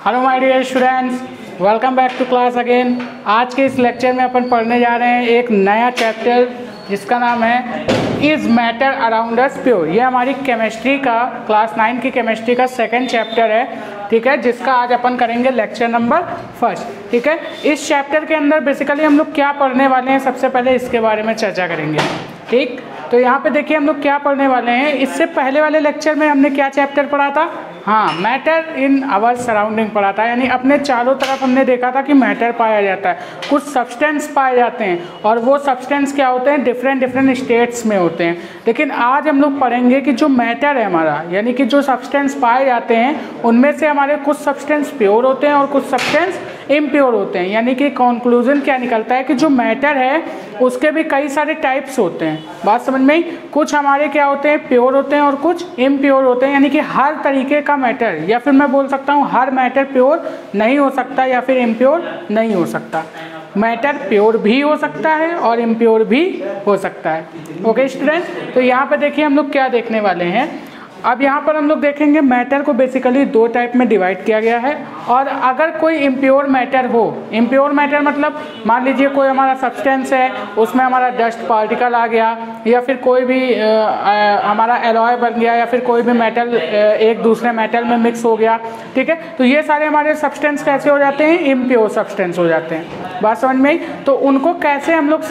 Hello my dear students, welcome back to class again. आज के इस लेक्चर में अपन पढ़ने जा रहे हैं एक नया चैप्टर जिसका नाम है is matter around us pure. ये हमारी केमिस्ट्री का क्लास 9 की केमिस्ट्री का सेकंड चैप्टर है, ठीक है, जिसका आज अपन करेंगे लेक्चर नंबर 1। ठीक है, इस चैप्टर के अंदर बेसिकली हम लोग क्या पढ़ने वाले हैं, सबसे पहले इसके बारे में चर्चा करेंगे। ठीक, तो यहाँ पे देखिए हम लोग क्या पढ़ने वाले हैं। इससे पहले वाले लेक्चर में हमने क्या चैप्टर पढ़ा था? हाँ, मैटर इन आवर सराउंडिंग पढ़ा था, यानी अपने चारों तरफ हमने देखा था कि मैटर पाया जाता है, कुछ सब्सटेंस पाए जाते हैं और वो सब्सटेंस क्या होते हैं, डिफरेंट स्टेट्स में होते हैं। लेकिन आज हम लोग पढ़ेंगे कि जो मैटर है हमारा, यानी कि जो सब्सटेंस पाए जाते हैं उनमें से हमारे कुछ सब्सटेंस प्योर होते हैं और कुछ सब्सटेंस इम्प्योर होते हैं। यानी कि कंक्लूजन क्या निकलता है कि जो मैटर है उसके भी कई सारे टाइप्स होते हैं। बात समझ में आई? कुछ हमारे क्या होते हैं, प्योर होते हैं और कुछ इम्प्योर होते हैं। यानी कि हर तरीके का मैटर, या फिर मैं बोल सकता हूँ हर मैटर प्योर नहीं हो सकता या फिर इम्प्योर नहीं हो सकता। मैटर प्योर भी हो सकता है और इम्प्योर भी हो सकता है। ओके स्टूडेंट्स, तो यहाँ पे देखिए हम लोग क्या देखने वाले हैं। अब यहाँ पर हम लोग देखेंगे मैटर को बेसिकली दो टाइप में डिवाइड किया गया है। और अगर कोई इम्प्योर मैटर हो, इम्प्योर मैटर मतलब मान लीजिए कोई हमारा सब्सटेंस है, उसमें हमारा डस्ट पार्टिकल आ गया या फिर कोई भी हमारा एलॉय बन गया या फिर कोई भी मेटल एक दूसरे मेटल में मिक्स हो गया, ठीक है, तो ये सारे हमारे सब्सटेंस कैसे हो जाते हैं, इम्प्योर सब्सटेंस हो जाते हैं। बात समझ में आई? तो उनको कैसे हम लोग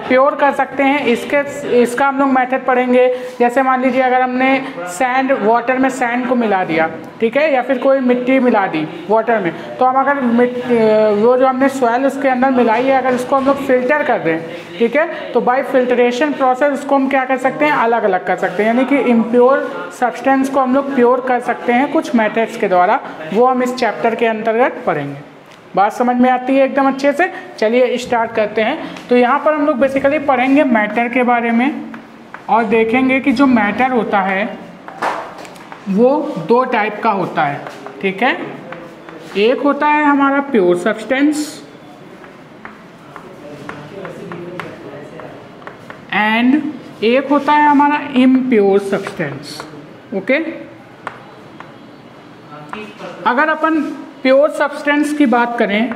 प्योर कर सकते हैं, इसका हम लोग मेथड पढ़ेंगे। जैसे मान लीजिए अगर हमने सैंड वाटर में सैंड को मिला दिया, ठीक है, या फिर कोई मिट्टी मिला दी वाटर में, तो हम अगर वो जो हमने सॉइल उसके अंदर मिलाई है, अगर इसको हम लोग फिल्टर कर दें, ठीक है, तो बाय फिल्ट्रेशन प्रोसेस उसको हम क्या कर सकते हैं, अलग अलग कर सकते हैं। यानी कि इम्प्योर सब्सटेंस को हम लोग प्योर कर सकते हैं कुछ मेथड्स के द्वारा, वो हम इस चैप्टर के अंतर्गत पढ़ेंगे। बात समझ में आती है एकदम अच्छे से? चलिए स्टार्ट करते हैं। तो यहाँ पर हम लोग बेसिकली पढ़ेंगे मैटर के बारे में और देखेंगे कि जो मैटर होता है वो दो टाइप का होता है, ठीक है। एक होता है हमारा प्योर सब्सटेंस एंड एक होता है हमारा इम्प्योर सब्सटेंस। ओके, अगर अपन प्योर सब्सटेंस की बात करें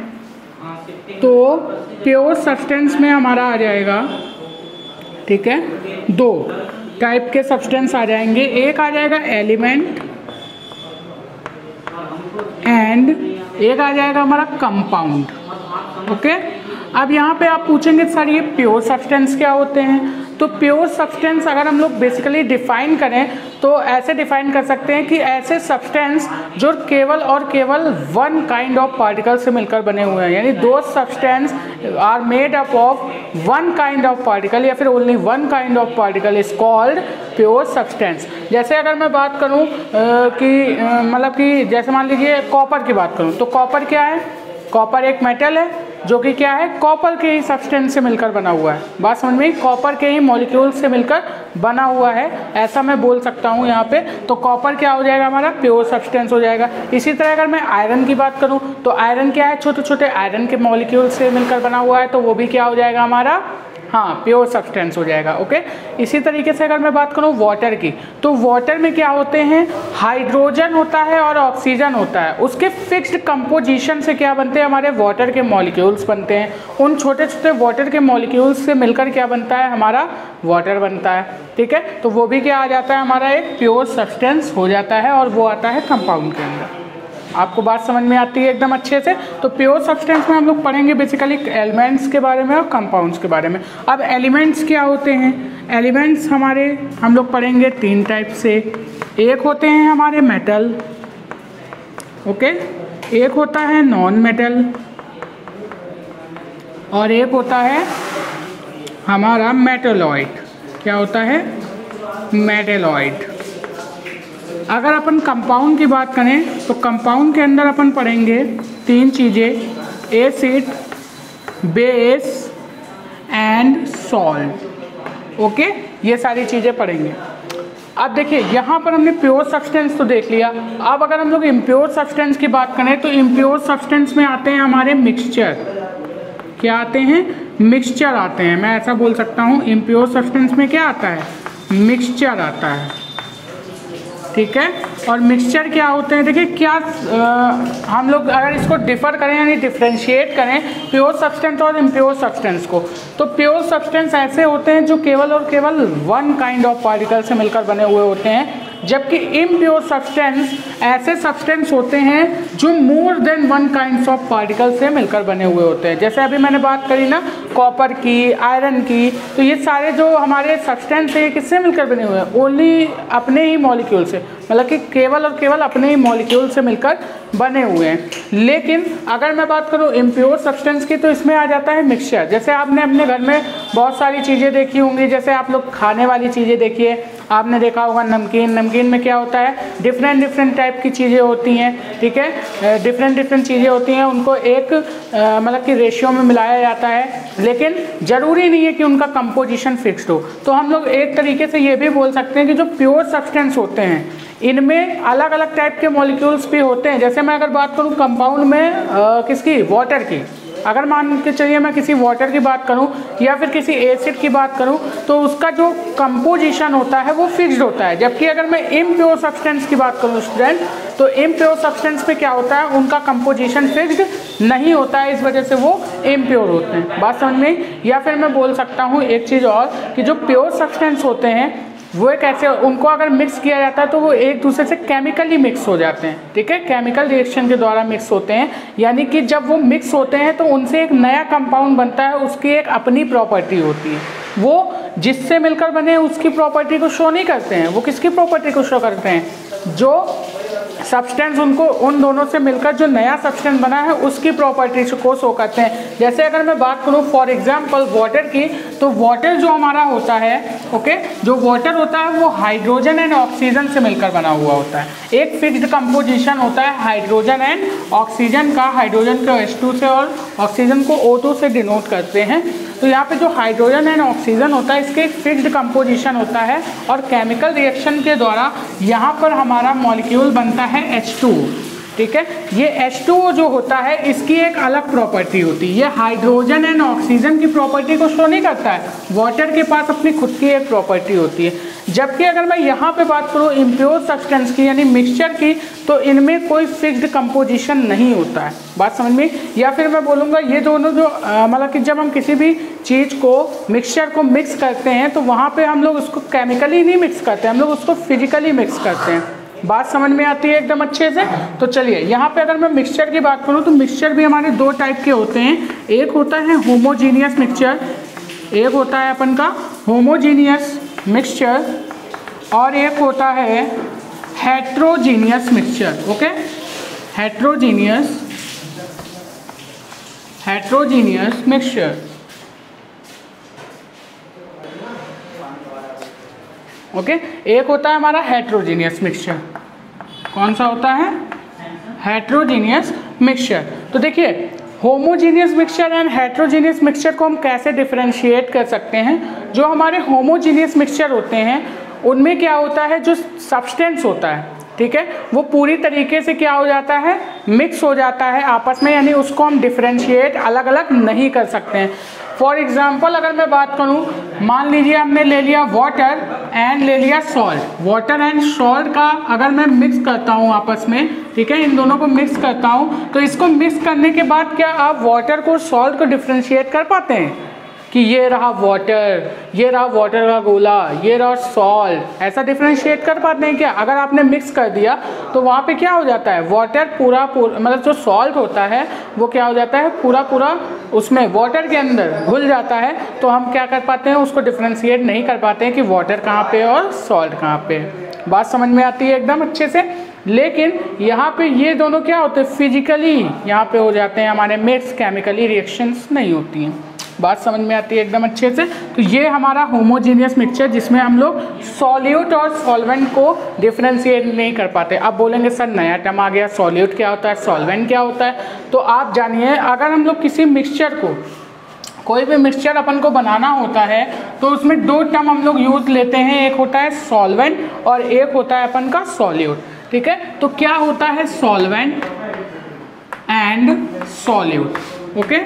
तो प्योर सब्सटेंस में हमारा आ जाएगा, ठीक है, दो टाइप के सब्सटेंस आ जाएंगे। एक आ जाएगा एलिमेंट एंड एक आ जाएगा हमारा कंपाउंड। ओके, अब यहाँ पे आप पूछेंगे सर ये प्योर सब्सटेंस क्या होते हैं? तो प्योर सब्सटेंस अगर हम लोग बेसिकली डिफाइन करें तो ऐसे डिफाइन कर सकते हैं कि ऐसे सब्सटेंस जो केवल और केवल वन काइंड ऑफ पार्टिकल से मिलकर बने हुए हैं, यानी those substance are made up of one kind of particle या फिर only one kind of particle is called pure substance. जैसे अगर मैं बात करूं कि मतलब कि जैसे मान लीजिए कॉपर की बात करूं, तो कॉपर क्या है? कॉपर एक मेटल है जो कि क्या है, कॉपर के ही सब्सटेंस से मिलकर बना हुआ है। बात समझ में? कॉपर के ही मॉलिक्यूल से मिलकर बना हुआ है, ऐसा मैं बोल सकता हूँ यहाँ पे। तो कॉपर क्या हो जाएगा, हमारा प्योर सब्सटेंस हो जाएगा। इसी तरह अगर मैं आयरन की बात करूँ तो आयरन क्या है, छोटे छोटे आयरन के मॉलिक्यूल से मिलकर बना हुआ है, तो वो भी क्या हो जाएगा हमारा, हाँ, प्योर सब्सटेंस हो जाएगा। ओके, इसी तरीके से अगर मैं बात करूँ वाटर की, तो वाटर में क्या होते हैं, हाइड्रोजन होता है और ऑक्सीजन होता है। उसके फिक्स्ड कंपोजिशन से क्या बनते हैं, हमारे वाटर के मॉलिक्यूल्स बनते हैं। उन छोटे छोटे वाटर के मॉलिक्यूल्स से मिलकर क्या बनता है, हमारा वाटर बनता है, ठीक है। तो वो भी क्या आ जाता है, हमारा एक प्योर सब्सटेंस हो जाता है और वो आता है कंपाउंड के अंदर। आपको बात समझ में आती है एकदम अच्छे से? तो प्योर सब्सटेंस में हम लोग पढ़ेंगे बेसिकली एलिमेंट्स के बारे में और कंपाउंड्स के बारे में। अब एलिमेंट्स क्या होते हैं? एलिमेंट्स हमारे हम लोग पढ़ेंगे तीन टाइप से। एक होते हैं हमारे मेटल, ओके, एक होता है नॉन मेटल और एक होता है हमारा मेटलॉइड। क्या होता है? मेटलॉइड। अगर अपन कंपाउंड की बात करें तो कंपाउंड के अंदर अपन पढ़ेंगे तीन चीज़ें, acid, base and salt. Okay, ये सारी चीज़ें पढ़ेंगे। अब देखिए यहाँ पर हमने प्योर सब्सटेंस तो देख लिया। अब अगर हम लोग इम्प्योर सब्सटेंस की बात करें तो इम्प्योर सब्सटेंस में आते हैं हमारे मिक्सचर। क्या आते हैं? मिक्सचर आते हैं। मैं ऐसा बोल सकता हूँ, इम्प्योर सब्सटेंस में क्या आता है, मिक्सचर आता है, ठीक है। और मिक्सचर क्या होते हैं। देखिए क्या हम लोग अगर इसको डिफर करें यानी डिफ्रेंशिएट करें प्योर सब्सटेंस और इम्प्योर सब्सटेंस को, तो प्योर सब्सटेंस ऐसे होते हैं जो केवल और केवल वन काइंड ऑफ पार्टिकल से मिलकर बने हुए होते हैं, जबकि इम्प्योर सब्सटेंस ऐसे सब्सटेंस होते हैं जो more than one kinds of particle से मिलकर बने हुए होते हैं। जैसे अभी मैंने बात करी ना कॉपर की, आयरन की, तो ये सारे जो हमारे सब्सटेंस है किससे मिलकर बने हुए हैं, ओनली अपने ही मॉलिक्यूल से, मतलब कि केवल और केवल अपने ही मॉलिक्यूल से मिलकर बने हुए हैं। लेकिन अगर मैं बात करूँ इम्प्योर सब्सटेंस की, तो इसमें आ जाता है मिक्सचर। जैसे आपने अपने घर में बहुत सारी चीज़ें देखी होंगी, जैसे आप लोग खाने वाली चीज़ें देखिए, आपने देखा होगा नमकीन। नमकीन में क्या होता है, डिफरेंट टाइप की चीज़ें होती हैं, ठीक है, डिफरेंट चीज़ें होती हैं, उनको एक मतलब कि रेशियो में मिलाया जाता है, लेकिन ज़रूरी नहीं है कि उनका कंपोजिशन फिक्स्ड हो। तो हम लोग एक तरीके से ये भी बोल सकते हैं कि जो प्योर सब्सटेंस होते हैं इनमें अलग अलग टाइप के मॉलिक्यूल्स भी होते हैं। जैसे मैं अगर बात करूँ कंपाउंड में किसकी, वाटर की, अगर मान के चलिए मैं किसी वाटर की बात करूं या फिर किसी एसिड की बात करूं, तो उसका जो कंपोजिशन होता है वो फिक्स्ड होता है। जबकि अगर मैं इम्प्योर सब्सटेंस की बात करूं स्टूडेंट, तो इम्प्योर सब्सटेंस में क्या होता है, उनका कंपोजिशन फिक्स्ड नहीं होता है, इस वजह से वो इम्प्योर होते हैं। बात समझ में। या फिर मैं बोल सकता हूँ एक चीज़ और कि जो प्योर सब्सटेंस होते हैं वो कैसे, उनको अगर मिक्स किया जाता है तो वो एक दूसरे से केमिकली मिक्स हो जाते हैं, ठीक है, केमिकल रिएक्शन के द्वारा मिक्स होते हैं। यानी कि जब वो मिक्स होते हैं तो उनसे एक नया कंपाउंड बनता है, उसकी एक अपनी प्रॉपर्टी होती है। वो जिससे मिलकर बने उसकी प्रॉपर्टी को शो नहीं करते हैं, वो किसकी प्रॉपर्टी को शो करते हैं, जो सब्सटेंस उनको उन दोनों से मिलकर जो नया सब्सटेंस बना है उसकी प्रॉपर्टीज को शो करते हैं। जैसे अगर मैं बात करूं फॉर एग्जांपल वाटर की, तो वाटर जो हमारा होता है, ओके, जो वाटर होता है वो हाइड्रोजन एंड ऑक्सीजन से मिलकर बना हुआ होता है। एक फिक्स्ड कंपोजिशन होता है हाइड्रोजन एंड ऑक्सीजन का, हाइड्रोजन को H2 से और ऑक्सीजन को O2 से डिनोट करते हैं। तो यहाँ पे जो हाइड्रोजन एंड ऑक्सीजन होता है इसके एक फिक्स्ड कंपोजिशन होता है और केमिकल रिएक्शन के द्वारा यहाँ पर हमारा मॉलिक्यूल बनता है H2, ठीक है। ये H2O जो होता है इसकी एक अलग प्रॉपर्टी होती है, ये हाइड्रोजन एंड ऑक्सीजन की प्रॉपर्टी को शो नहीं करता है, वाटर के पास अपनी खुद की एक प्रॉपर्टी होती है। जबकि अगर मैं यहाँ पे बात करूँ इम्प्योर सब्सटेंस की यानी मिक्सचर की, तो इनमें कोई फिक्स्ड कंपोजिशन नहीं होता है। बात समझ में। या फिर मैं बोलूँगा ये दोनों जो मतलब कि जब हम किसी भी चीज़ को मिक्सचर को मिक्स करते हैं तो वहाँ पे हम लोग उसको केमिकली नहीं मिक्स करते, हम लोग उसको फिजिकली मिक्स करते हैं। बात समझ में आती है एकदम अच्छे से। तो चलिए यहाँ पे अगर मैं मिक्सचर की बात करूँ तो मिक्सचर भी हमारे दो टाइप के होते हैं, एक होता है होमोजीनियस मिक्सचर, एक होता है अपन का होमोजीनियस मिक्सचर और एक होता है heterogeneous mixture. Okay, heterogeneous mixture. Okay, एक होता है हमारा हेट्रोजीनियस मिक्सचर। कौन सा होता है, हेट्रोजीनियस मिक्सचर। तो देखिए homogeneous mixture and heterogeneous mixture को हम कैसे डिफरेंशिएट कर सकते हैं। जो हमारे होमोजीनियस मिक्सचर होते हैं उनमें क्या होता है, जो सब्सटेंस होता है, ठीक है, वो पूरी तरीके से क्या हो जाता है, मिक्स हो जाता है आपस में, यानी उसको हम डिफरेंशिएट अलग अलग नहीं कर सकते हैं। फॉर एग्जाम्पल अगर मैं बात करूं, मान लीजिए हमने ले लिया वाटर एंड ले लिया सॉल्ट। वाटर एंड सॉल्ट का अगर मैं मिक्स करता हूं आपस में, ठीक है, इन दोनों को मिक्स करता हूं, तो इसको मिक्स करने के बाद क्या आप वाटर को सॉल्ट को डिफरेंशिएट कर पाते हैं कि ये रहा वाटर, ये रहा वाटर का गोला, ये रहा सॉल्ट, ऐसा डिफरेंशिएट कर पाते हैं क्या? अगर आपने मिक्स कर दिया तो वहाँ पे क्या हो जाता है, वाटर पूरा मतलब जो सॉल्ट होता है वो क्या हो जाता है, पूरा उसमें वाटर के अंदर घुल जाता है। तो हम क्या कर पाते हैं, उसको डिफरेंशिएट नहीं कर पाते हैं कि वाटर कहाँ पे और सॉल्ट कहाँ पे। बात समझ में आती है एकदम अच्छे से। लेकिन यहाँ पे ये दोनों क्या होते हैं, फिजिकली यहाँ पे हो जाते हैं हमारे मिक्स, केमिकली रिएक्शंस नहीं होती हैं। बात समझ में आती है एकदम अच्छे से। तो ये हमारा होमोजीनियस मिक्सचर जिसमें हम लोग सॉल्यूट और सॉल्वेंट को डिफरेंशिएट नहीं कर पाते। अब बोलेंगे सर नया टर्म आ गया, सॉल्यूट क्या होता है, सॉल्वेंट क्या होता है। तो आप जानिए, अगर हम लोग किसी मिक्सचर को, कोई भी मिक्सचर अपन को बनाना होता है तो उसमें दो टर्म हम लोग यूज लेते हैं, एक होता है सॉल्वेंट और एक होता है अपन का सॉल्यूट, ठीक है। तो क्या होता है सॉल्वेंट एंड सॉल्यूट। ओके,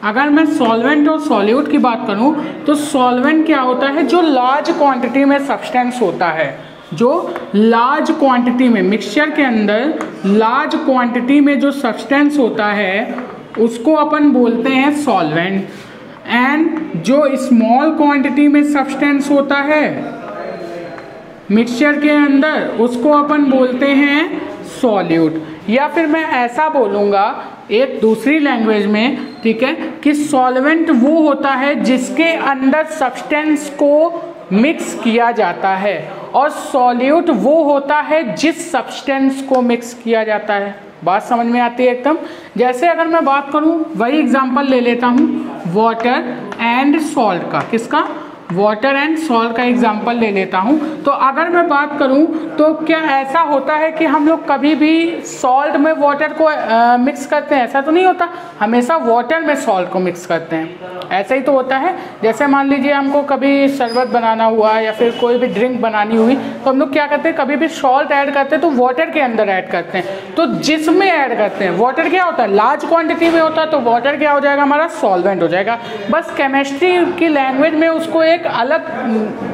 अगर मैं सॉल्वेंट और सॉल्यूट की बात करूं तो सॉल्वेंट क्या होता है, जो लार्ज क्वांटिटी में सब्सटेंस होता है, जो लार्ज क्वांटिटी में, मिक्सचर के अंदर लार्ज क्वांटिटी में जो सब्सटेंस होता है उसको अपन बोलते हैं सॉल्वेंट, एंड जो स्मॉल क्वांटिटी में सब्सटेंस होता है मिक्सचर के अंदर उसको अपन बोलते हैं सॉल्यूट। या फिर मैं ऐसा बोलूँगा एक दूसरी लैंग्वेज में, ठीक है, कि सॉल्वेंट वो होता है जिसके अंदर सब्सटेंस को मिक्स किया जाता है, और सॉल्यूट वो होता है जिस सब्सटेंस को मिक्स किया जाता है। बात समझ में आती है एकदम। जैसे अगर मैं बात करूं, वही एग्जांपल ले लेता हूं वाटर एंड सॉल्ट का, किसका, वाटर एंड सॉल्ट का एग्जांपल ले लेता हूं। तो अगर मैं बात करूं तो क्या ऐसा होता है कि हम लोग कभी भी सॉल्ट में वाटर को मिक्स करते हैं? ऐसा तो नहीं होता, हमेशा वाटर में सॉल्ट को मिक्स करते हैं। ऐसा ही तो होता है। जैसे मान लीजिए हमको कभी शरबत बनाना हुआ या फिर कोई भी ड्रिंक बनानी हुई तो हम लोग क्या करते हैं, कभी भी सॉल्ट ऐड करते हैं तो वाटर के अंदर ऐड करते हैं। तो जिसमें ऐड करते हैं वाटर क्या होता है, लार्ज क्वांटिटी में होता है, तो वाटर क्या हो जाएगा, हमारा सॉल्वेंट हो जाएगा। बस केमिस्ट्री की लैंग्वेज में उसको एक अलग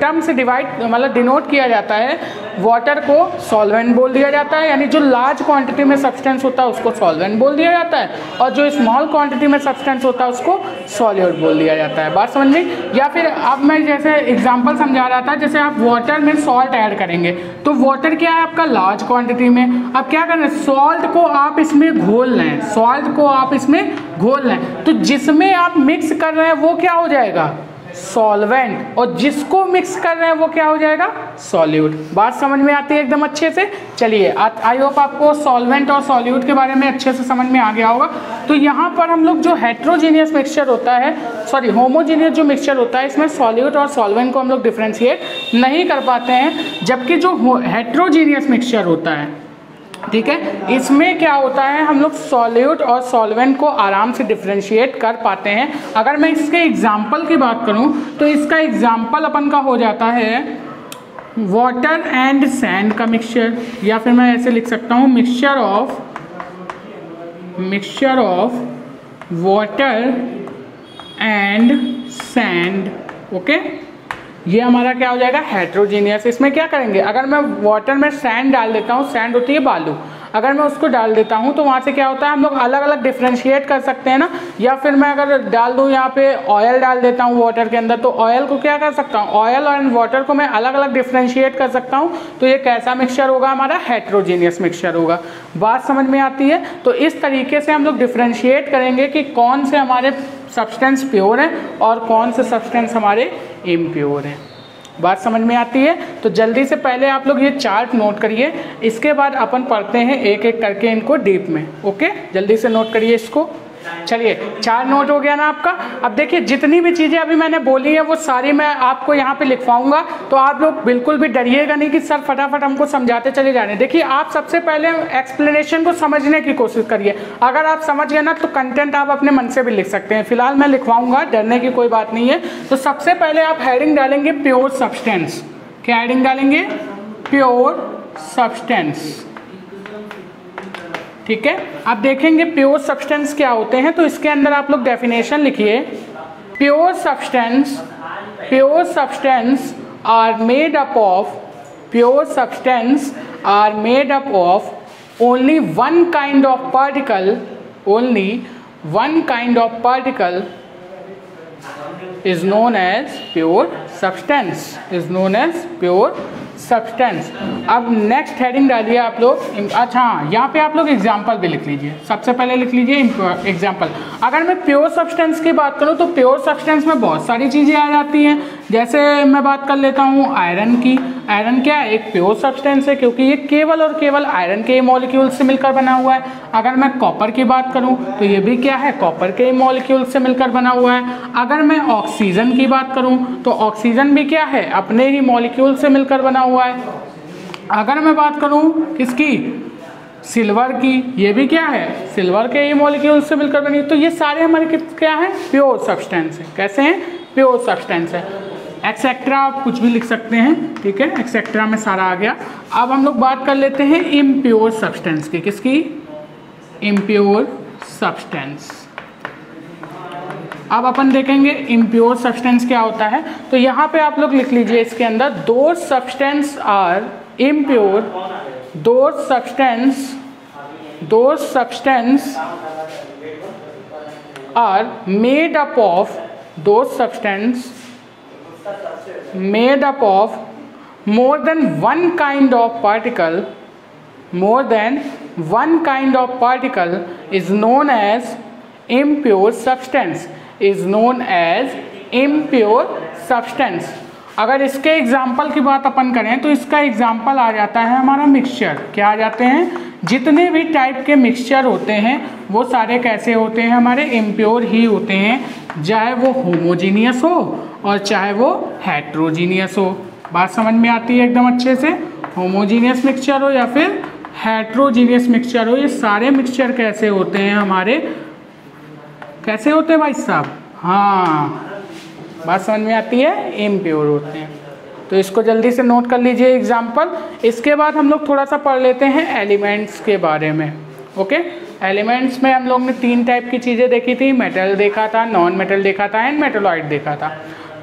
टर्म से डिवाइड मतलब डिनोट किया जाता है। वाटर को सॉल्वेंट बोल दिया जाता है, यानी जो लार्ज क्वांटिटी में सब्सटेंस होता है उसको सॉल्वेंट बोल दिया जाता है, और जो स्मॉल क्वांटिटी में सब्सटेंस होता है उसको सॉल्यूट बोल दिया जाता है। बात समझ में? या फिर अब मैं जैसे एग्जांपल समझा रहा था, जैसे आप वाटर में सॉल्ट ऐड करेंगे तो वाटर क्या है आपका लार्ज क्वांटिटी में, अब क्या करना है, सॉल्ट को आप इसमें घोल लें, सॉल्ट को आप इसमें घोल लें, तो जिसमें आप मिक्स कर रहे हैं वो क्या हो जाएगा, सॉल्वेंट, और जिसको मिक्स कर रहे हैं वो क्या हो जाएगा, सॉल्यूट। बात समझ में आती है एकदम अच्छे से? चलिए, आई होप आपको सॉल्वेंट और सॉल्यूट के बारे में अच्छे से समझ में आ गया होगा। तो यहाँ पर हम लोग जो हेट्रोजीनियस मिक्सचर होता है, सॉरी होमोजीनियस जो मिक्सचर होता है, इसमें सॉल्यूट और सॉल्वेंट को हम लोग डिफ्रेंशिएट नहीं कर पाते हैं, जबकि जो हेट्रोजीनियस मिक्सचर होता है, ठीक है, इसमें क्या होता है, हम लोग सॉल्यूट और सॉल्वेंट को आराम से डिफरेंशिएट कर पाते हैं। अगर मैं इसके एग्जाम्पल की बात करूं तो इसका एग्जाम्पल अपन का हो जाता है वाटर एंड सैंड का मिक्सचर, या फिर मैं ऐसे लिख सकता हूं mixture of water and sand. Okay, ये हमारा क्या हो जाएगा, हेट्रोजीनियस। इसमें क्या करेंगे, अगर मैं वाटर में सैंड डाल देता हूँ, सैंड होती है बालू, अगर मैं उसको डाल देता हूँ तो वहाँ से क्या होता है, हम लोग अलग अलग डिफ्रेंशिएट कर सकते हैं ना। या फिर मैं अगर डाल दूँ यहाँ पे ऑयल डाल देता हूँ वाटर के अंदर, तो ऑयल को क्या कर सकता हूँ, ऑयल और वाटर को मैं अलग अलग डिफ्रेंशिएट कर सकता हूँ। तो ये कैसा मिक्सचर होगा, हमारा हेट्रोजीनियस मिक्सचर होगा। बात समझ में आती है? तो इस तरीके से हम लोग डिफ्रेंशिएट करेंगे कि कौन से हमारे सब्सटेंस प्योर हैं और कौन से सब्सटेंस हमारे इम्प्योर हैं। बात समझ में आती है? तो जल्दी से पहले आप लोग ये चार्ट नोट करिए, इसके बाद अपन पढ़ते हैं एक एक करके इनको डीप में। ओके, जल्दी से नोट करिए इसको। चलिए, चार्ट नोट हो गया ना आपका। अब देखिए, जितनी भी चीज़ें अभी मैंने बोली है वो सारी मैं आपको यहाँ पे लिखवाऊंगा, तो आप लोग बिल्कुल भी डरिएगा नहीं कि सर फटाफट हमको समझाते चले जा रहे हैं। देखिए, आप सबसे पहले एक्सप्लेनेशन को समझने की कोशिश करिए। अगर आप समझ गए ना तो कंटेंट आप अपने मन से भी लिख सकते हैं। फिलहाल मैं लिखवाऊंगा, डरने की कोई बात नहीं है। तो सबसे पहले आप हेडिंग डालेंगे प्योर सब्सटेंस। क्या हेडिंग डालेंगे, प्योर सब्सटेंस। ठीक है, अब देखेंगे प्योर सब्सटेंस क्या होते हैं। तो इसके अंदर आप लोग डेफिनेशन लिखिए, pure substance are made up of only one kind of particle is known as pure substance। अब नेक्स्ट हेडिंग डालिए आप लोग। अच्छा हाँ, यहाँ पे आप लोग एग्जाम्पल भी लिख लीजिए। सबसे पहले लिख लीजिए एग्जाम्पल। अगर मैं प्योर सब्सटेंस की बात करूँ तो प्योर सब्सटेंस में बहुत सारी चीज़ें आ जाती हैं। जैसे मैं बात कर लेता हूँ आयरन की। आयरन क्या है, एक प्योर सब्सटेंस है क्योंकि ये केवल और केवल आयरन के मॉलिक्यूल से मिलकर बना हुआ है। अगर मैं कॉपर की बात करूँ तो ये भी क्या है, कॉपर के मॉलिक्यूल से मिलकर बना हुआ है। अगर मैं ऑक्सीजन की बात करूँ तो ऑक्सीजन भी क्या है, अपने ही मॉलिक्यूल से मिलकर बना हुआ है। अगर मैं बात करूँ किसकी, सिल्वर की, ये भी क्या है, सिल्वर के ही मॉलिक्यूल से मिलकर बनी। तो ये सारे हमारे क्या है, प्योर सब्सटेंस है। कैसे हैं, प्योर सब्सटेंस है। एक्सेट्रा आप कुछ भी लिख सकते हैं, ठीक है, एक्सेट्रा में सारा आ गया। अब हम लोग बात कर लेते हैं इम्प्योर सब्सटेंस की। किसकी, इम्प्योर सब्सटेंस। अब अपन देखेंगे इम्प्योर सब्सटेंस क्या होता है। तो यहाँ पे आप लोग लिख लीजिए इसके अंदर, those substance are impure, those substance are made up of more than one kind of particle is known as impure substance. अगर इसके एग्जाम्पल की बात अपन करें तो इसका एग्जाम्पल आ जाता है हमारा मिक्सचर. क्या आ जाते हैं? जितने भी टाइप के मिक्सचर होते हैं वो सारे कैसे होते हैं? हमारे इम्प्योर ही होते हैं, चाहे वो होमोजीनियस हो और चाहे वो हेट्रोजीनियस हो. बात समझ में आती है एकदम अच्छे से? होमोजीनियस मिक्सचर हो या फिर हेट्रोजीनियस मिक्सचर हो, ये सारे मिक्सचर कैसे होते हैं हमारे? कैसे होते हैं भाई साहब? हाँ, बात समझ में आती है? इम्प्योर होते हैं. तो इसको जल्दी से नोट कर लीजिए एग्जाम्पल. इसके बाद हम लोग थोड़ा सा पढ़ लेते हैं एलिमेंट्स के बारे में. ओके, एलिमेंट्स में हम लोग ने 3 टाइप की चीज़ें देखी थी. मेटल देखा था, नॉन मेटल देखा था एंड मेटलॉइड देखा था.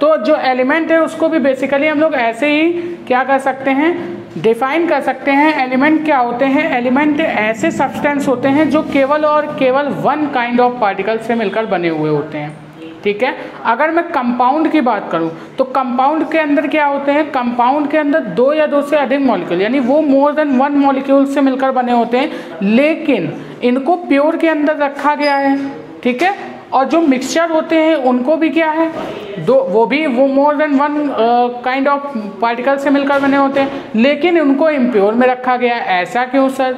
तो जो एलिमेंट है उसको भी बेसिकली हम लोग ऐसे ही क्या कर सकते हैं? डिफाइन कर सकते हैं. एलिमेंट क्या होते हैं? एलिमेंट ऐसे सब्सटेंस होते हैं जो केवल और केवल वन काइंड ऑफ पार्टिकल से मिलकर बने हुए होते हैं. ठीक है. अगर मैं कंपाउंड की बात करूं तो कंपाउंड के अंदर क्या होते हैं? कंपाउंड के अंदर 2 या 2 से अधिक मॉलिक्यूल, यानी वो मोर देन 1 मॉलिक्यूल से मिलकर बने होते हैं, लेकिन इनको प्योर के अंदर रखा गया है. ठीक है. और जो मिक्सचर होते हैं उनको भी क्या है? वो more than 1 kind of particle से मिलकर बने होते हैं, लेकिन उनको इम्प्योर में रखा गया है. ऐसा क्यों सर?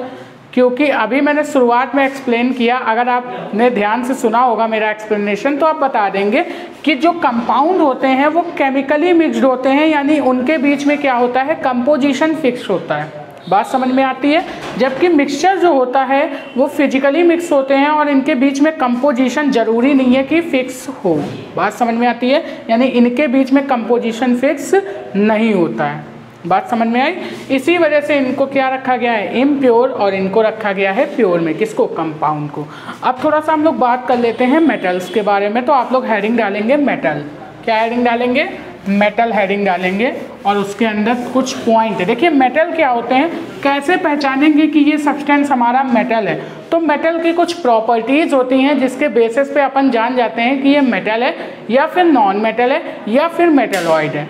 क्योंकि अभी मैंने शुरुआत में एक्सप्लेन किया, अगर आपने ध्यान से सुना होगा मेरा एक्सप्लेनेशन तो आप बता देंगे कि जो कंपाउंड होते हैं वो केमिकली मिक्स्ड होते हैं, यानी उनके बीच में क्या होता है? कंपोजिशन फिक्स होता है. बात समझ में आती है? जबकि मिक्सचर जो होता है वो फिजिकली मिक्स होते हैं और इनके बीच में कंपोजिशन जरूरी नहीं है कि फिक्स हो. बात समझ में आती है? यानी इनके बीच में कंपोजिशन फिक्स नहीं होता है. बात समझ में आई? इसी वजह से इनको क्या रखा गया है? इम्प्योर, और इनको रखा गया है प्योर में. किसको? कंपाउंड को. अब थोड़ा सा हम लोग बात कर लेते हैं मेटल्स के बारे में. तो आप लोग हेडिंग डालेंगे मेटल. क्या हेडिंग डालेंगे? मेटल हेडिंग डालेंगे. और उसके अंदर कुछ पॉइंट है. देखिए मेटल क्या होते हैं, कैसे पहचानेंगे कि ये सब्सटेंस हमारा मेटल है? तो मेटल की कुछ प्रॉपर्टीज़ होती हैं जिसके बेसिस पे अपन जान जाते हैं कि ये मेटल है या फिर नॉन मेटल है या फिर मेटलॉइड है.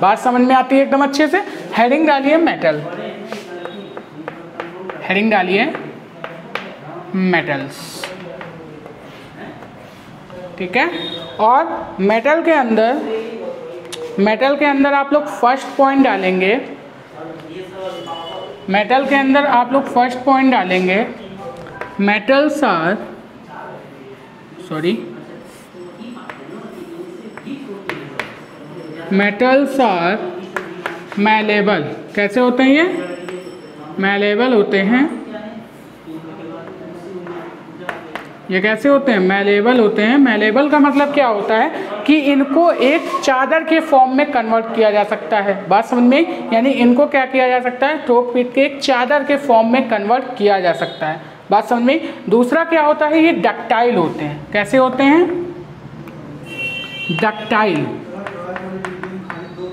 बात समझ में आती है एकदम अच्छे से? हेडिंग डालिए मेटल. हेडिंग डालिए मेटल्स. ठीक है. और मेटल के अंदर आप लोग फर्स्ट पॉइंट डालेंगे. मेटल के अंदर आप लोग फर्स्ट पॉइंट डालेंगे, मेटल्स आर मैलेबल. कैसे होते हैं ये? मैलेबल होते हैं. ये कैसे होते हैं? मैलेबल होते हैं. मैलेबल का मतलब क्या होता है कि इनको एक चादर के फॉर्म में कन्वर्ट किया जा सकता है. बात समझ में? यानी इनको क्या किया जा सकता है? ठोक पीट के एक चादर के फॉर्म में कन्वर्ट किया जा सकता है. बात समझ में? दूसरा क्या होता है? ये डक्टाइल होते हैं. कैसे होते हैं? डक्टाइल.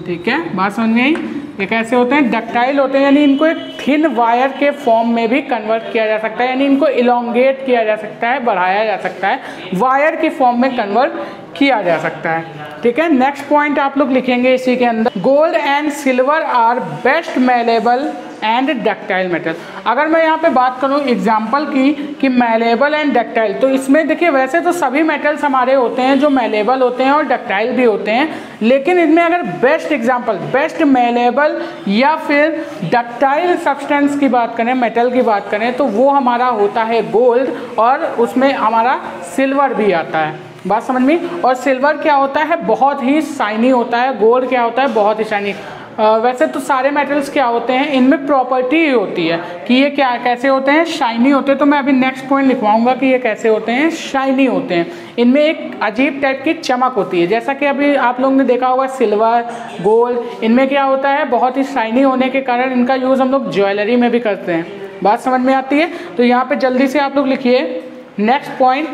ठीक है. बात समझ में आई? ये कैसे होते हैं? डक्टाइल होते हैं, यानी इनको एक थिन वायर के फॉर्म में भी कन्वर्ट किया जा सकता है, यानी इनको इलोंगेट किया जा सकता है, बढ़ाया जा सकता है, वायर के फॉर्म में कन्वर्ट किया जा सकता है. ठीक है. नेक्स्ट पॉइंट आप लोग लिखेंगे इसी के अंदर, gold and silver are best malleable and ductile metal. अगर मैं यहाँ पे बात करूँ एग्जाम्पल की कि मैलेबल एंड डक्टाइल, तो इसमें देखिए वैसे तो सभी मेटल्स हमारे होते हैं जो मैलेबल होते हैं और डक्टाइल भी होते हैं, लेकिन इनमें अगर बेस्ट एग्जाम्पल, बेस्ट मैलेबल या फिर डक्टाइल सब्सटेंस की बात करें, मेटल की बात करें, तो वो हमारा होता है गोल्ड, और उसमें हमारा सिल्वर भी आता है. बात समझ में? और सिल्वर क्या होता है? बहुत ही शाइनी होता है. गोल्ड क्या होता है? बहुत ही शाइनी. वैसे तो सारे मेटल्स क्या होते हैं, इनमें प्रॉपर्टी ही होती है कि ये क्या कैसे होते हैं? शाइनी होते हैं. तो मैं अभी नेक्स्ट पॉइंट लिखवाऊंगा कि ये कैसे होते हैं? शाइनी होते हैं. इनमें एक अजीब टाइप की चमक होती है, जैसा कि अभी आप लोगों ने देखा होगा सिल्वर, गोल्ड, इनमें क्या होता है? बहुत ही शाइनी होने के कारण इनका यूज़ हम लोग ज्वेलरी में भी करते हैं. बात समझ में आती है? तो यहाँ पर जल्दी से आप लोग लिखिए नेक्स्ट पॉइंट,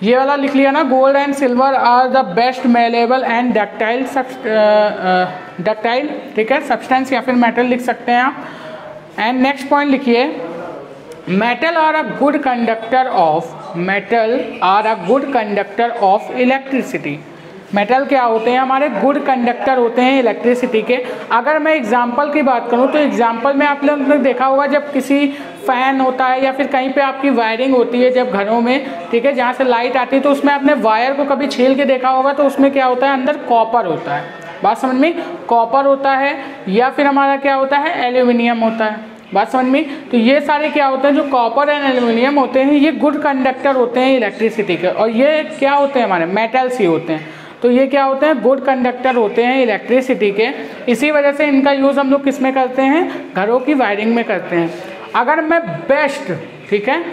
ये वाला लिख लिया ना, gold and silver are the best malleable and ductile ductile, ठीक है, सब्सटेंस या फिर मेटल लिख सकते हैं आप। एंड नेक्स्ट पॉइंट लिखिए, metal are a good conductor of, metal are a good conductor of electricity. Metal क्या होते हैं, हमारे गुड कंडक्टर होते हैं इलेक्ट्रिसिटी के। अगर मैं एग्जांपल की बात करूं तो एग्जांपल में आप लोगों ने देखा होगा, जब किसी फैन होता है या फिर कहीं पे आपकी वायरिंग होती है जब घरों में, ठीक है, जहाँ से लाइट आती है, तो उसमें आपने वायर को कभी छील के देखा होगा, तो उसमें क्या होता है, अंदर कॉपर होता है। बात समझ में, कॉपर होता है, या फिर हमारा क्या होता है, एल्यूमिनियम होता है। बात समझ में, तो ये सारे क्या होते हैं, जो कॉपर एंड एल्यूमिनियम होते हैं, ये गुड कंडक्टर होते हैं इलेक्ट्रिसिटी के। और ये क्या होते हैं, हमारे मेटल्स ही होते हैं। तो ये क्या होते हैं, गुड कंडक्टर होते हैं इलेक्ट्रिसिटी के। इसी वजह से इनका यूज़ हम लोग किस में करते हैं, घरों की वायरिंग में करते हैं। अगर मैं बेस्ट, ठीक है,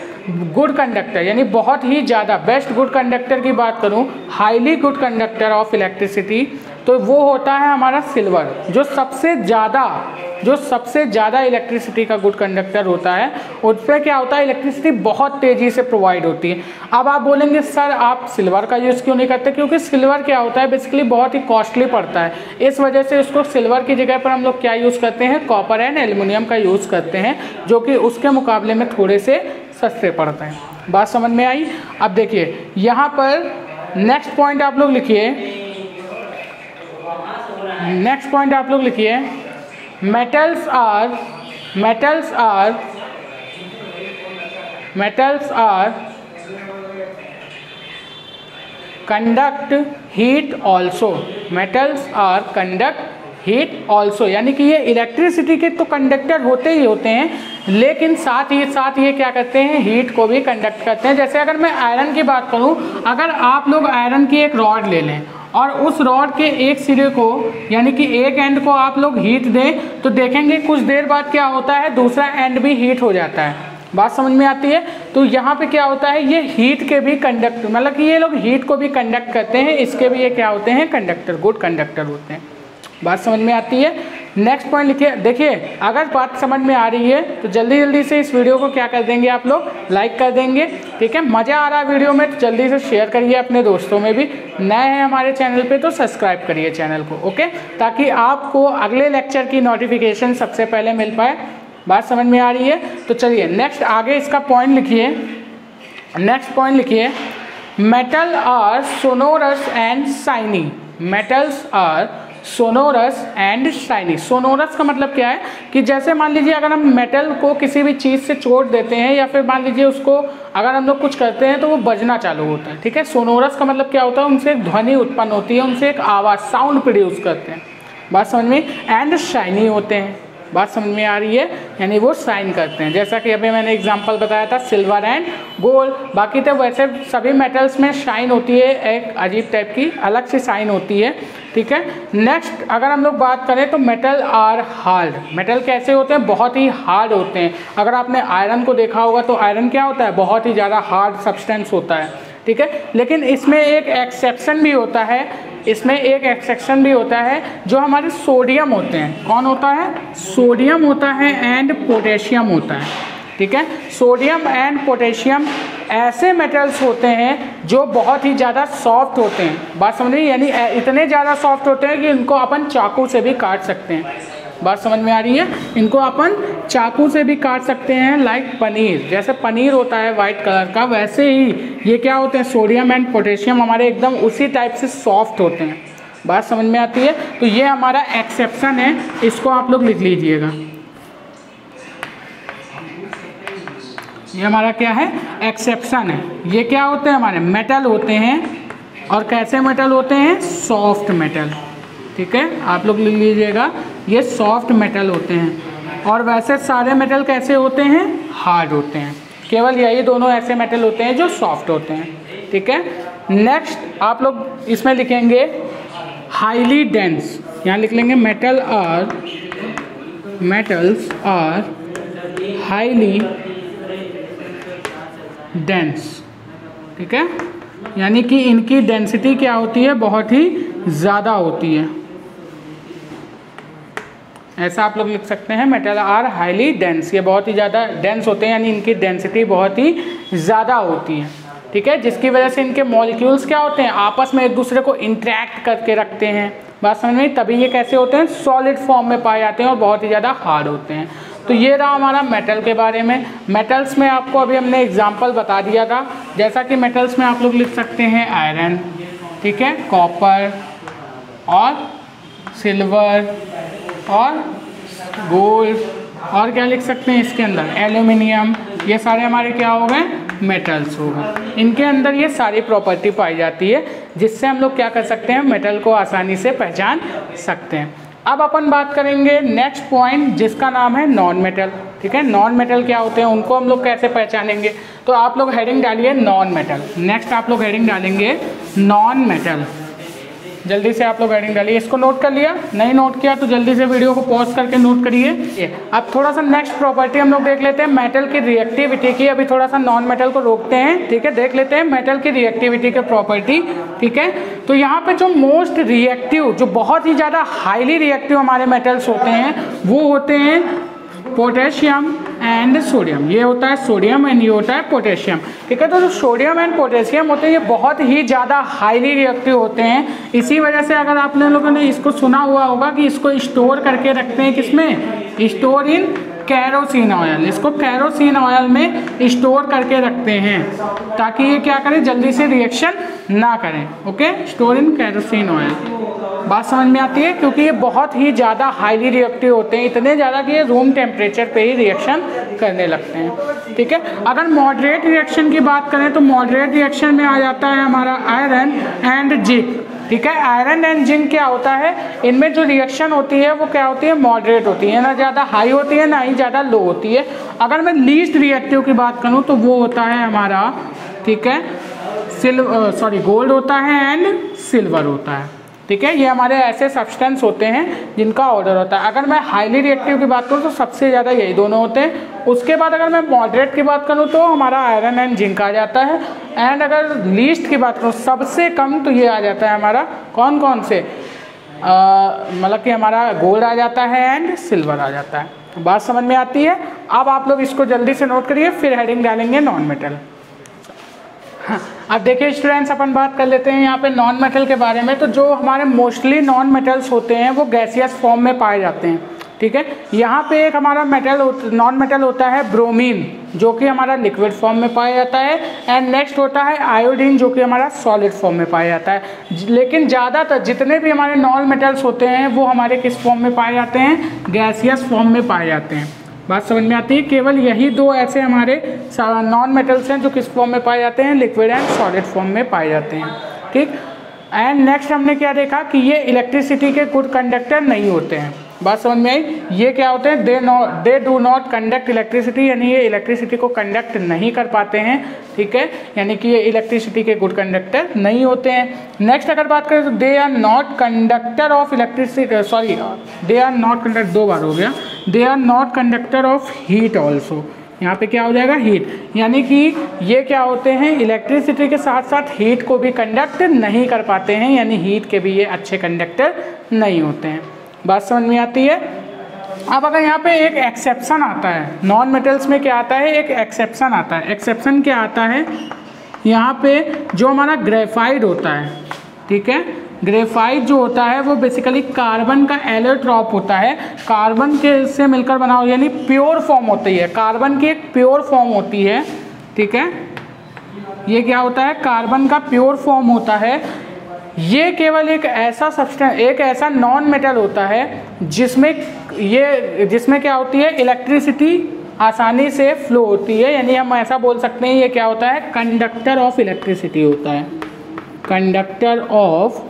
गुड कंडक्टर यानी बहुत ही ज़्यादा बेस्ट गुड कंडक्टर की बात करूं, highly good conductor of electricity, तो वो होता है हमारा सिल्वर, जो सबसे ज़्यादा इलेक्ट्रिसिटी का गुड कंडक्टर होता है। उससे क्या होता है, इलेक्ट्रिसिटी बहुत तेज़ी से प्रोवाइड होती है। अब आप बोलेंगे सर आप सिल्वर का यूज़ क्यों नहीं करते, क्योंकि सिल्वर क्या होता है, बेसिकली बहुत ही कॉस्टली पड़ता है। इस वजह से उसको सिल्वर की जगह पर हम लोग क्या यूज़ करते हैं, कॉपर एंड एल्यूमिनियम का यूज़ करते हैं, जो कि उसके मुकाबले में थोड़े से सस्ते पड़ते हैं। बात समझ में आई। अब देखिए यहाँ पर नेक्स्ट पॉइंट आप लोग लिखिए, metals are conduct heat also, metals are conduct heat also, यानी कि ये इलेक्ट्रिसिटी के तो कंडक्टर होते ही होते हैं, लेकिन साथ ये क्या करते हैं, हीट को भी कंडक्ट करते हैं। जैसे अगर मैं आयरन की बात करूं, अगर आप लोग आयरन की एक रॉड ले लें और उस रॉड के एक सिरे को यानी कि एक एंड को आप लोग हीट दें, तो देखेंगे कुछ देर बाद क्या होता है, दूसरा एंड भी हीट हो जाता है। बात समझ में आती है। तो यहाँ पे क्या होता है, ये हीट के भी कंडक्ट, मतलब कि ये लोग हीट को भी कंडक्ट करते हैं, इसके भी ये क्या होते हैं, कंडक्टर, गुड कंडक्टर होते हैं। बात समझ में आती है। नेक्स्ट पॉइंट लिखिए। देखिए अगर बात समझ में आ रही है तो जल्दी से इस वीडियो को क्या कर देंगे, आप लोग लाइक कर देंगे, ठीक है। मज़ा आ रहा है वीडियो में तो जल्दी से शेयर करिए अपने दोस्तों में भी। नए हैं हमारे चैनल पे तो सब्सक्राइब करिए चैनल को, ओके, ताकि आपको अगले लेक्चर की नोटिफिकेशन सबसे पहले मिल पाए। बात समझ में आ रही है। तो चलिए नेक्स्ट आगे इसका पॉइंट लिखिए। नेक्स्ट पॉइंट लिखिए, metal are sonorous and shiny. Metals are sonorous and shiny. Sonorous का मतलब क्या है कि जैसे मान लीजिए अगर हम मेटल को किसी भी चीज़ से चोट देते हैं या फिर मान लीजिए उसको अगर हम लोग कुछ करते हैं तो वो बजना चालू होता है, ठीक है। सोनोरस का मतलब क्या होता है, उनसे एक ध्वनि उत्पन्न होती है, उनसे एक आवाज़, साउंड प्रोड्यूस करते हैं। बात समझ में। एंड शाइनी होते हैं। बात समझ में आ रही है, यानी वो शाइन करते हैं। जैसा कि अभी मैंने एग्जांपल बताया था सिल्वर एंड गोल्ड। बाकी तो वैसे सभी मेटल्स में शाइन होती है, एक अजीब टाइप की अलग से शाइन होती है, ठीक है। नेक्स्ट अगर हम लोग बात करें तो मेटल आर हार्ड। मेटल कैसे होते हैं, बहुत ही हार्ड होते हैं। अगर आपने आयरन को देखा होगा तो आयरन क्या होता है, बहुत ही ज़्यादा हार्ड सब्सटेंस होता है, ठीक है। लेकिन इसमें एक एक्सेप्शन भी होता है, जो हमारे सोडियम होते हैं। कौन होता है, सोडियम होता है एंड पोटेशियम होता है, ठीक है। सोडियम एंड पोटेशियम ऐसे मेटल्स होते हैं जो बहुत ही ज़्यादा सॉफ्ट होते हैं। बात समझ रही है, यानी इतने ज़्यादा सॉफ्ट होते हैं कि इनको अपन चाकू से भी काट सकते हैं। बात समझ में आ रही है। इनको अपन चाकू से भी काट सकते हैं, लाइक पनीर, जैसे पनीर होता है वाइट कलर का, वैसे ही ये क्या होते हैं, सोडियम एंड पोटेशियम हमारे एकदम उसी टाइप से सॉफ्ट होते हैं। बात समझ में आती है। तो ये हमारा एक्सेप्शन है, इसको आप लोग लिख लीजिएगा। ये हमारा क्या है, एक्सेप्शन है। ये क्या होते हैं, हमारे मेटल होते हैं, और कैसे मेटल होते हैं, सॉफ्ट मेटल, ठीक है। आप लोग लिख लीजिएगा, ये सॉफ्ट मेटल होते हैं। और वैसे सारे मेटल कैसे होते हैं, हार्ड होते हैं। केवल यही दोनों ऐसे मेटल होते हैं जो सॉफ्ट होते हैं, ठीक है। नेक्स्ट आप लोग इसमें लिखेंगे हाईली डेंस। यहाँ लिख लेंगे मेटल्स आर हाईली डेंस, ठीक है। यानी कि इनकी डेंसिटी क्या होती है, बहुत ही ज़्यादा होती है। ऐसा आप लोग लिख सकते हैं, मेटल आर हाईली डेंस, ये बहुत ही ज़्यादा डेंस होते हैं, यानी इनकी डेंसिटी बहुत ही ज़्यादा होती है। ठीक है, जिसकी वजह से इनके मॉलिक्यूल्स क्या होते हैं, आपस में एक दूसरे को इंटरेक्ट करके रखते हैं। बात समझ में, तभी ये कैसे होते हैं, सॉलिड फॉर्म में पाए जाते हैं और बहुत ही ज़्यादा हार्ड होते हैं। तो ये रहा हमारा मेटल के बारे में। मेटल्स में आपको अभी हमने एग्जांपल बता दिया था, जैसा कि मेटल्स में आप लोग लिख सकते हैं आयरन, ठीक है, कॉपर और सिल्वर और गोल्ड, और क्या लिख सकते हैं इसके अंदर, एल्यूमिनियम। ये सारे हमारे क्या हो गए, मेटल्स हो गए। इनके अंदर ये सारी प्रॉपर्टी पाई जाती है जिससे हम लोग क्या कर सकते हैं, मेटल को आसानी से पहचान सकते हैं। अब अपन बात करेंगे नेक्स्ट पॉइंट जिसका नाम है नॉन मेटल। ठीक है, नॉन मेटल क्या होते हैं, उनको हम लोग कैसे पहचानेंगे। तो आप लोग हेडिंग डालिए नॉन मेटल। नेक्स्ट आप लोग हेडिंग डालेंगे नॉन मेटल। जल्दी से आप लोग हेडिंग डालिए। इसको नोट कर लिया, नहीं नोट किया तो जल्दी से वीडियो को पॉज करके नोट करिए। अब थोड़ा सा नेक्स्ट प्रॉपर्टी हम लोग देख लेते हैं मेटल की रिएक्टिविटी की। अभी थोड़ा सा नॉन मेटल को रोकते हैं, ठीक है, देख लेते हैं मेटल की रिएक्टिविटी के प्रॉपर्टी। ठीक है, तो यहाँ पे जो मोस्ट रिएक्टिव, जो बहुत ही ज़्यादा हाईली रिएक्टिव हमारे मेटल्स होते हैं वो होते हैं पोटेशियम एंड सोडियम। ये होता है सोडियम एंड ये होता है पोटेशियम। ठीक है, तो जो सोडियम एंड पोटेशियम होते हैं ये बहुत ही ज़्यादा हाईली रिएक्टिव होते हैं। इसी वजह से अगर आप लोगों ने इसको सुना हुआ होगा कि इसको स्टोर करके रखते हैं किसमें, स्टोर इन कैरोसिन ऑयल। इसको कैरोसिन ऑयल में स्टोर करके रखते हैं ताकि ये क्या करें, जल्दी से रिएक्शन ना करें। Okay, store in kerosene oil. बात समझ में आती है, क्योंकि ये बहुत ही ज़्यादा हाईली रिएक्टिव होते हैं, इतने ज़्यादा कि ये रूम टेम्परेचर पे ही रिएक्शन करने लगते हैं। ठीक है, अगर मॉडरेट रिएक्शन की बात करें तो मॉडरेट रिएक्शन में आ जाता है हमारा आयरन एंड जिंक। ठीक है, आयरन एंड जिंक क्या होता है, इनमें जो रिएक्शन होती है वो क्या होती है, मॉडरेट होती है, ना ज़्यादा हाई होती है ना ही ज़्यादा लो होती है। अगर मैं लीस्ट रिएक्टिव की बात करूँ तो वो होता है हमारा, ठीक है, गोल्ड होता है एंड सिल्वर होता है। ठीक है, ये हमारे ऐसे सब्सटेंस होते हैं जिनका ऑर्डर होता है। अगर मैं हाईली रिएक्टिव की बात करूँ तो सबसे ज़्यादा यही दोनों होते हैं। उसके बाद अगर मैं मॉडरेट की बात करूँ तो हमारा आयरन एंड जिंक आ जाता है। एंड अगर लीस्ट की बात करूँ सबसे कम तो ये आ जाता है हमारा कौन कौन से, मतलब कि हमारा गोल्ड आ जाता है एंड सिल्वर आ जाता है। बात समझ में आती है। अब आप लोग इसको जल्दी से नोट करिए, फिर हेडिंग डालेंगे नॉन मेटल। अब देखिए स्टूडेंट्स, अपन बात कर लेते हैं यहाँ पे नॉन मेटल के बारे में। तो जो हमारे मोस्टली नॉन मेटल्स होते हैं वो गैसियस फॉर्म में पाए जाते हैं। ठीक है, यहाँ पे एक हमारा नॉन मेटल होता है ब्रोमीन, जो कि हमारा लिक्विड फॉर्म में पाया जाता है। एंड नेक्स्ट होता है आयोडीन, जो कि हमारा सॉलिड फॉर्म में पाया जाता है। लेकिन ज़्यादातर जितने भी हमारे नॉन मेटल्स होते हैं वो हमारे किस फॉर्म में पाए जाते हैं, गैसियस फॉर्म में पाए जाते हैं। बात समझ में आती है। केवल यही दो ऐसे हमारे नॉन मेटल्स हैं जो किस फॉर्म में पाए जाते हैं, लिक्विड एंड सॉलिड फॉर्म में पाए जाते हैं। ठीक, एंड नेक्स्ट हमने क्या देखा कि ये इलेक्ट्रिसिटी के गुड कंडक्टर नहीं होते हैं। बात समझ में आई। ये क्या होते हैं, they do not conduct electricity, यानी ये इलेक्ट्रिसिटी को कंडक्ट नहीं कर पाते हैं। ठीक है, यानी कि ये इलेक्ट्रिसिटी के गुड कंडक्टर नहीं होते हैं। नेक्स्ट अगर बात करें तो they are not conductor of electricity, sorry they are not conductor, दो बार हो गया, they are not conductor of heat also. यहाँ पे क्या हो जाएगा, हीट, यानी कि ये क्या होते हैं, इलेक्ट्रिसिटी के साथ साथ हीट को भी कंडक्ट नहीं कर पाते हैं, यानी हीट के भी ये अच्छे कंडक्टर नहीं होते हैं। बात समझ में आती है। अब अगर यहाँ पे एक एक्सेप्शन आता है, नॉन मेटल्स में क्या आता है, एक एक्सेप्शन आता है। एक्सेप्शन क्या आता है, यहाँ पे जो हमारा ग्रेफाइट होता है, ठीक है, ग्रेफाइट जो होता है वो बेसिकली कार्बन का एलोट्रॉप होता है। कार्बन के से मिलकर बना हो, यानी प्योर फॉर्म होती है, कार्बन की एक प्योर फॉर्म होती है। ठीक है, ये क्या होता है, कार्बन का प्योर फॉर्म होता है। ये केवल एक ऐसा सब्सटेंस, एक ऐसा नॉन मेटल होता है जिसमें क्या होती है, इलेक्ट्रिसिटी आसानी से फ्लो होती है, यानी हम ऐसा बोल सकते हैं ये क्या होता है, कंडक्टर ऑफ इलेक्ट्रिसिटी होता है, कंडक्टर ऑफ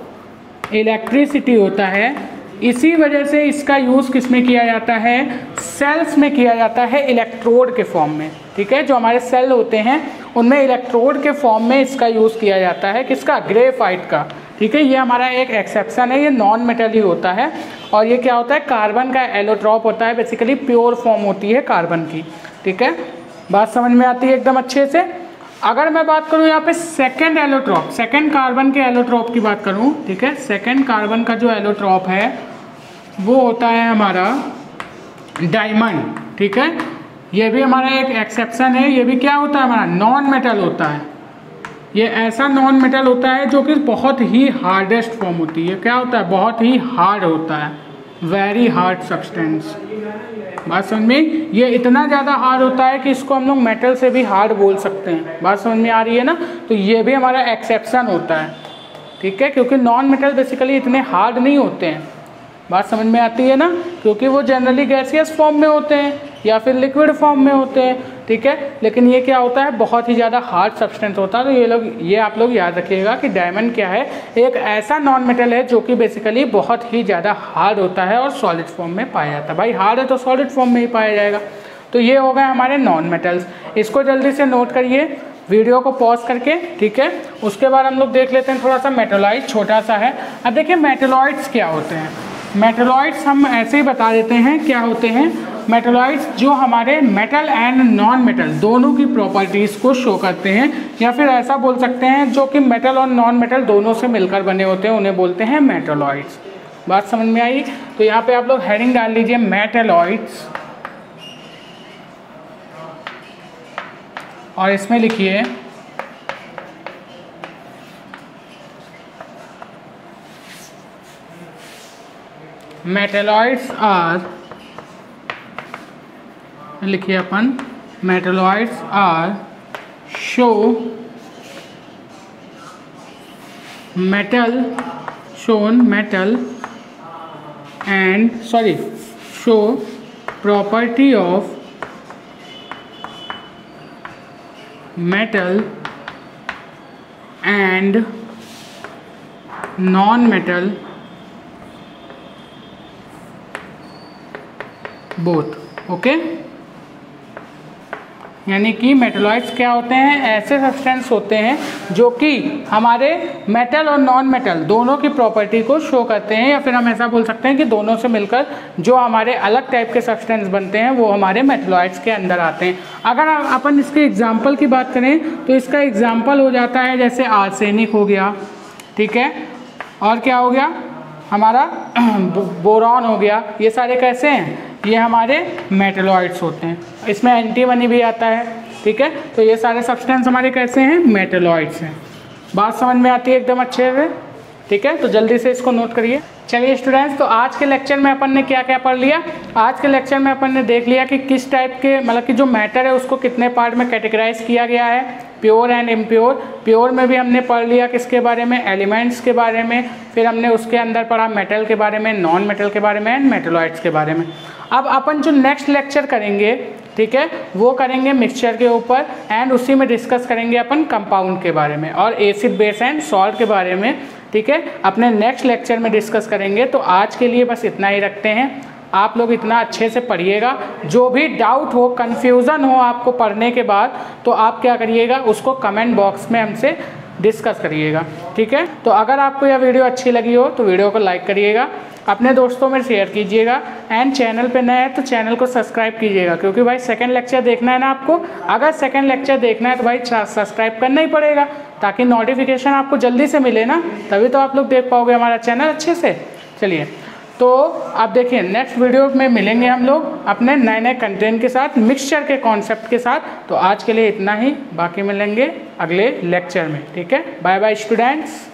इलेक्ट्रिसिटी होता है। इसी वजह से इसका यूज़ किस में किया जाता है, सेल्स में किया जाता है, इलेक्ट्रोड के फॉर्म में। ठीक है, जो हमारे सेल होते हैं उनमें इलेक्ट्रोड के फॉर्म में इसका यूज़ किया जाता है, किसका, ग्रेफाइट का। ठीक है, ये हमारा एक एक्सेप्शन है, ये नॉन मेटल ही होता है। और ये क्या होता है, कार्बन का एलोट्रॉप होता है, बेसिकली प्योर फॉर्म होती है कार्बन की। ठीक है, बात समझ में आती है एकदम अच्छे से। अगर मैं बात करूँ यहाँ पे सेकंड एलोट्रॉप, सेकंड कार्बन के एलोट्रॉप की बात करूँ, ठीक है, सेकंड कार्बन का जो एलोट्रॉप है वो होता है हमारा डायमंड। ठीक है, ये भी हमारा एक एक्सेप्शन है, ये भी क्या होता है, हमारा नॉन मेटल होता है। ये ऐसा नॉन मेटल होता है जो कि बहुत ही हार्डेस्ट फॉर्म होती है। क्या होता है? बहुत ही हार्ड होता है, वेरी हार्ड सब्सटेंस। बात समझ में? ये इतना ज़्यादा हार्ड होता है कि इसको हम लोग मेटल से भी हार्ड बोल सकते हैं। बात समझ में आ रही है ना? तो ये भी हमारा एक्सेप्शन होता है, ठीक है, क्योंकि नॉन मेटल बेसिकली इतने हार्ड नहीं होते हैं। बात समझ में आती है ना? क्योंकि वो जनरली गैसियस फॉर्म में होते हैं या फिर लिक्विड फॉर्म में होते हैं, ठीक है। लेकिन ये क्या होता है? बहुत ही ज़्यादा हार्ड सब्सटेंस होता है। तो ये आप लोग याद रखिएगा कि डायमंड क्या है? एक ऐसा नॉन मेटल है जो कि बेसिकली बहुत ही ज़्यादा हार्ड होता है और सॉलिड फॉर्म में पाया जाता है। भाई हार्ड है तो सॉलिड फॉर्म में ही पाया जाएगा। तो ये हो गए हमारे नॉन मेटल्स। इसको जल्दी से नोट करिए वीडियो को पॉज करके, ठीक है। उसके बाद हम लोग देख लेते हैं थोड़ा सा मेटलॉइड, छोटा सा है। अब देखिए मेटलॉइड्स क्या होते हैं। मेटलॉइड्स हम ऐसे ही बता देते हैं क्या होते हैं। मेटलॉइड्स जो हमारे मेटल एंड नॉन मेटल दोनों की प्रॉपर्टीज़ को शो करते हैं, या फिर ऐसा बोल सकते हैं जो कि मेटल और नॉन मेटल दोनों से मिलकर बने होते हैं, उन्हें बोलते हैं मेटलॉइड्स। बात समझ में आई? तो यहाँ पे आप लोग हेडिंग डाल लीजिए मेटलॉइड्स, और इसमें लिखिए मेटलॉइड्स आर, लिखिए अपन metalloids are show metal shown metal and show property of metal and non metal both. Okay, यानी कि मेटलॉइड्स क्या होते हैं? ऐसे सब्सटेंस होते हैं जो कि हमारे मेटल और नॉन मेटल दोनों की प्रॉपर्टी को शो करते हैं, या फिर हम ऐसा बोल सकते हैं कि दोनों से मिलकर जो हमारे अलग टाइप के सब्सटेंस बनते हैं वो हमारे मेटलॉइड्स के अंदर आते हैं। अगर अपन इसके एग्जाम्पल की बात करें तो इसका एग्जाम्पल हो जाता है जैसे आर्सेनिक हो गया, ठीक है, और क्या हो गया हमारा बोरॉन हो गया। ये सारे कैसे हैं? ये हमारे मेटलॉइड्स होते हैं। इसमें एंटीमनी भी आता है, ठीक है। तो ये सारे सब्सटेंस हमारे कैसे हैं? मेटलॉइड्स हैं। बात समझ में आती है एकदम अच्छे से, ठीक है। तो जल्दी से इसको नोट करिए। चलिए स्टूडेंट्स, तो आज के लेक्चर में अपन ने क्या क्या पढ़ लिया? आज के लेक्चर में अपन ने देख लिया कि किस टाइप के मतलब कि जो मैटर है उसको कितने पार्ट में कैटेगराइज किया गया है, प्योर एंड इम्प्योर। प्योर में भी हमने पढ़ लिया किसके बारे में? एलिमेंट्स के बारे में। फिर हमने उसके अंदर पढ़ा मेटल के बारे में, नॉन मेटल के बारे में एंड मेटलॉइड्स के बारे में। अब अपन जो नेक्स्ट लेक्चर करेंगे, ठीक है, वो करेंगे मिक्सचर के ऊपर, एंड उसी में डिस्कस करेंगे अपन कंपाउंड के बारे में और एसिड बेस एंड सॉल्ट के बारे में, ठीक है, अपने नेक्स्ट लेक्चर में डिस्कस करेंगे। तो आज के लिए बस इतना ही रखते हैं। आप लोग इतना अच्छे से पढ़िएगा। जो भी डाउट हो, कन्फ्यूज़न हो आपको पढ़ने के बाद, तो आप क्या करिएगा, उसको कमेंट बॉक्स में हमसे डिस्कस करिएगा, ठीक है। तो अगर आपको यह वीडियो अच्छी लगी हो तो वीडियो को लाइक करिएगा, अपने दोस्तों में शेयर कीजिएगा, एंड चैनल पे नए हैं तो चैनल को सब्सक्राइब कीजिएगा, क्योंकि भाई सेकंड लेक्चर देखना है ना आपको। अगर सेकंड लेक्चर देखना है तो भाई सब्सक्राइब करना ही पड़ेगा, ताकि नोटिफिकेशन आपको जल्दी से मिले ना, तभी तो आप लोग देख पाओगे हमारा चैनल अच्छे से। चलिए, तो आप देखिए नेक्स्ट वीडियो में मिलेंगे हम लोग अपने नए नए कंटेंट के साथ, मिक्सचर के कॉन्सेप्ट के साथ। तो आज के लिए इतना ही, बाकी मिलेंगे अगले लेक्चर में, ठीक है। Bye bye students.